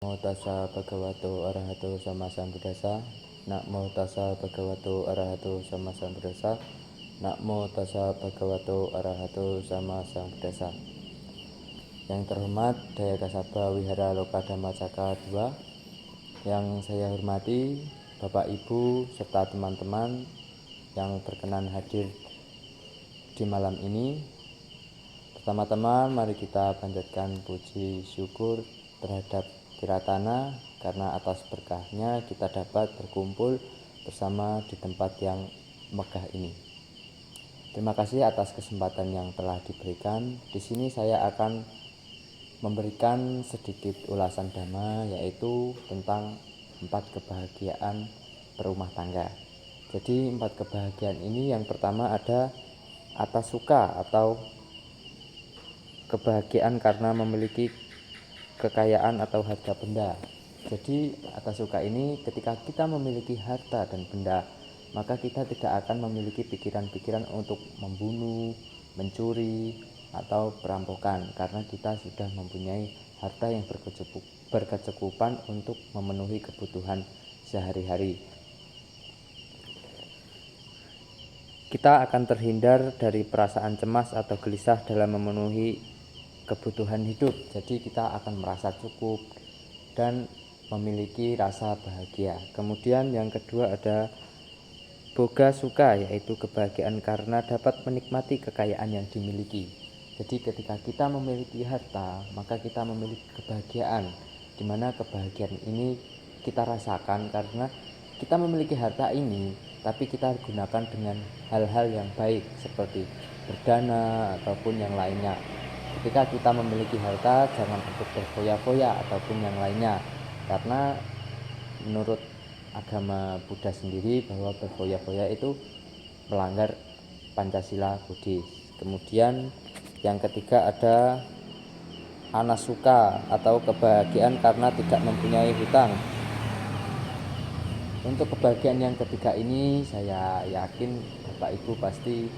Namo tassa bhagavato arahato sama sambuddhassa. Namo tassa bhagavato arahato sama sambuddhassa. Namo tassa bhagavato arahato sama sambuddhassa. Yang terhormat Daya Kasaba Wihara Lokadhamma Cakra 2, yang saya hormati Bapak Ibu serta teman-teman yang berkenan hadir di malam ini. Pertama-tama mari kita panjatkan puji syukur terhadap Kiratana karena atas berkahnya kita dapat berkumpul bersama di tempat yang megah ini. Terima kasih atas kesempatan yang telah diberikan. Di sini saya akan memberikan sedikit ulasan dhamma, yaitu tentang 4 kebahagiaan berumah tangga. Jadi 4 kebahagiaan ini, yang pertama ada atas suka atau kebahagiaan karena memiliki kekayaan atau harta benda. Jadi atas suka ini, ketika kita memiliki harta dan benda, maka kita tidak akan memiliki pikiran-pikiran untuk membunuh, mencuri, atau perampokan, karena kita sudah mempunyai harta yang berkecukupan untuk memenuhi kebutuhan sehari-hari. Kita akan terhindar dari perasaan cemas atau gelisah dalam memenuhi kebutuhan hidup. Jadi kita akan merasa cukup dan memiliki rasa bahagia. Kemudian yang kedua ada boga suka, yaitu kebahagiaan karena dapat menikmati kekayaan yang dimiliki. Jadi ketika kita memiliki harta, maka kita memiliki kebahagiaan, di mana kebahagiaan ini kita rasakan karena kita memiliki harta ini, tapi kita gunakan dengan hal-hal yang baik seperti berdana ataupun yang lainnya. Ketika kita memiliki harta, jangan untuk berfoya-foya ataupun yang lainnya, karena menurut agama Buddha sendiri bahwa berfoya-foya itu melanggar Pancasila Buddhis. Kemudian yang ketiga ada anasuka atau kebahagiaan karena tidak mempunyai hutang. Untuk kebahagiaan yang ketiga ini, saya yakin Bapak Ibu pasti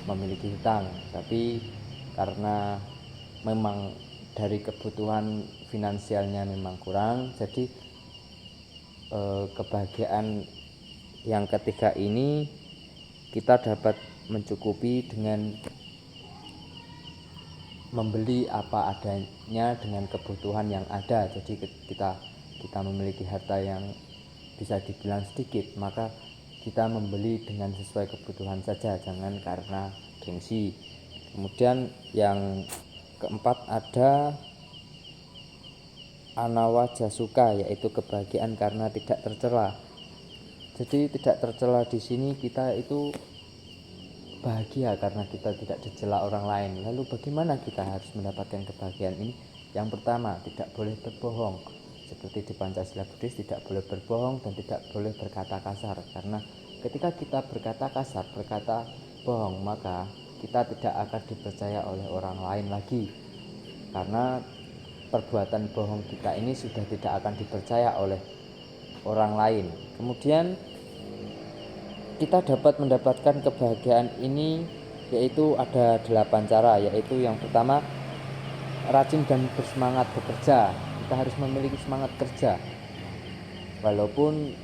memiliki hutang, tapi karena memang dari kebutuhan finansialnya memang kurang, jadi kebahagiaan yang ketiga ini kita dapat mencukupi dengan membeli apa adanya dengan kebutuhan yang ada. Jadi kita memiliki harta yang bisa dibilang sedikit, maka kita membeli dengan sesuai kebutuhan saja, jangan karena gengsi. Kemudian yang keempat ada anawajasuka, yaitu kebahagiaan karena tidak tercela. Jadi tidak tercela di sini kita itu bahagia karena kita tidak dicela orang lain. Lalu bagaimana kita harus mendapatkan kebahagiaan ini? Yang pertama, tidak boleh berbohong. Seperti di Pancasila Buddhis, tidak boleh berbohong dan tidak boleh berkata kasar. Karena ketika kita berkata kasar, berkata bohong, maka kita tidak akan dipercaya oleh orang lain lagi. Karena perbuatan bohong kita ini sudah tidak akan dipercaya oleh orang lain. Kemudian kita dapat mendapatkan kebahagiaan ini, yaitu ada 8 cara, yaitu yang pertama rajin dan bersemangat bekerja. Kita harus memiliki semangat kerja, walaupun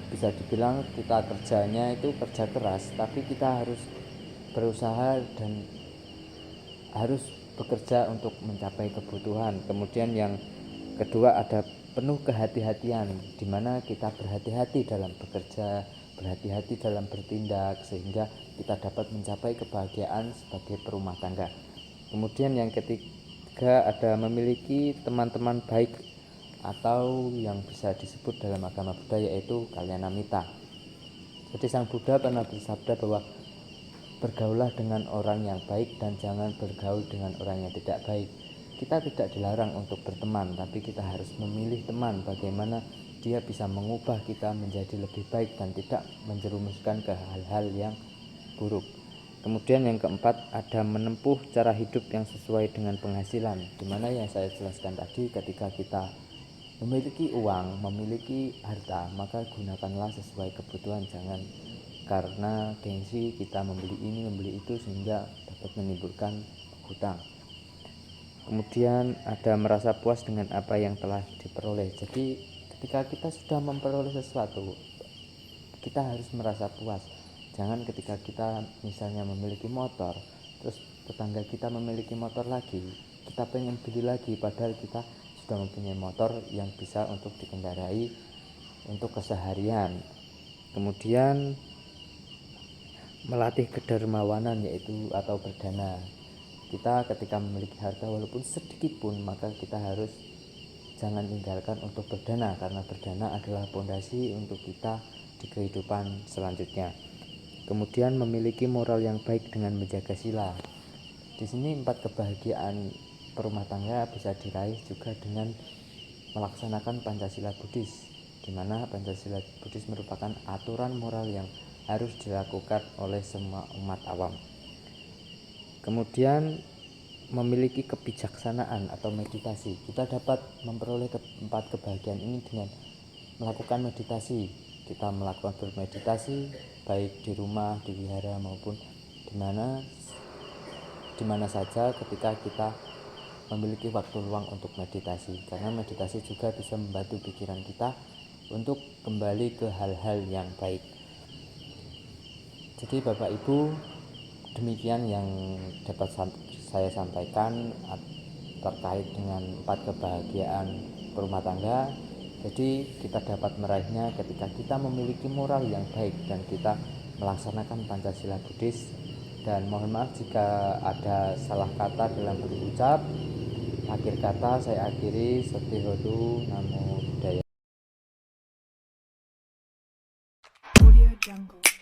bisa dibilang kita kerjanya itu kerja keras, tapi kita harus berusaha dan harus bekerja untuk mencapai kebutuhan. Kemudian yang kedua ada penuh kehati-hatian, di mana kita berhati-hati dalam bekerja, berhati-hati dalam bertindak, sehingga kita dapat mencapai kebahagiaan sebagai perumah tangga. Kemudian yang ketiga ada memiliki teman-teman baik, atau yang bisa disebut dalam agama Buddha yaitu kalyanamita. Jadi Sang Buddha pernah bersabda bahwa bergaullah dengan orang yang baik dan jangan bergaul dengan orang yang tidak baik. Kita tidak dilarang untuk berteman, tapi kita harus memilih teman bagaimana dia bisa mengubah kita menjadi lebih baik dan tidak menjerumuskan ke hal-hal yang buruk. Kemudian yang keempat ada menempuh cara hidup yang sesuai dengan penghasilan, dimana yang saya jelaskan tadi, ketika kita memiliki uang, memiliki harta, maka gunakanlah sesuai kebutuhan, jangan karena gengsi kita membeli ini membeli itu sehingga dapat menimbulkan hutang. Kemudian ada merasa puas dengan apa yang telah diperoleh. Jadi ketika kita sudah memperoleh sesuatu, kita harus merasa puas. Jangan ketika kita misalnya memiliki motor, terus tetangga kita memiliki motor lagi, kita pengen beli lagi, padahal kita sudah mempunyai motor yang bisa untuk dikendarai untuk keseharian. Kemudian melatih kedermawanan, yaitu atau berdana. Kita ketika memiliki harta walaupun sedikit pun, maka kita harus jangan tinggalkan untuk berdana, karena berdana adalah pondasi untuk kita di kehidupan selanjutnya. Kemudian memiliki moral yang baik dengan menjaga sila. Di sini 4 kebahagiaan perumah tangga bisa diraih juga dengan melaksanakan Pancasila Buddhis, di mana Pancasila Buddhis merupakan aturan moral yang harus dilakukan oleh semua umat awam. Kemudian memiliki kebijaksanaan atau meditasi. Kita dapat memperoleh 4 kebahagiaan ini dengan melakukan meditasi. Kita melakukan bermeditasi baik di rumah, di wihara maupun di mana saja ketika kita memiliki waktu luang untuk meditasi, karena meditasi juga bisa membantu pikiran kita untuk kembali ke hal-hal yang baik. Jadi Bapak Ibu, demikian yang dapat saya sampaikan terkait dengan 4 kebahagiaan rumah tangga. Jadi kita dapat meraihnya ketika kita memiliki moral yang baik dan kita melaksanakan Pancasila Buddhis. Dan mohon maaf jika ada salah kata dalam berucap. Akhir kata saya akhiri, Setihotu Namo Buddhaya. Audio Jungle.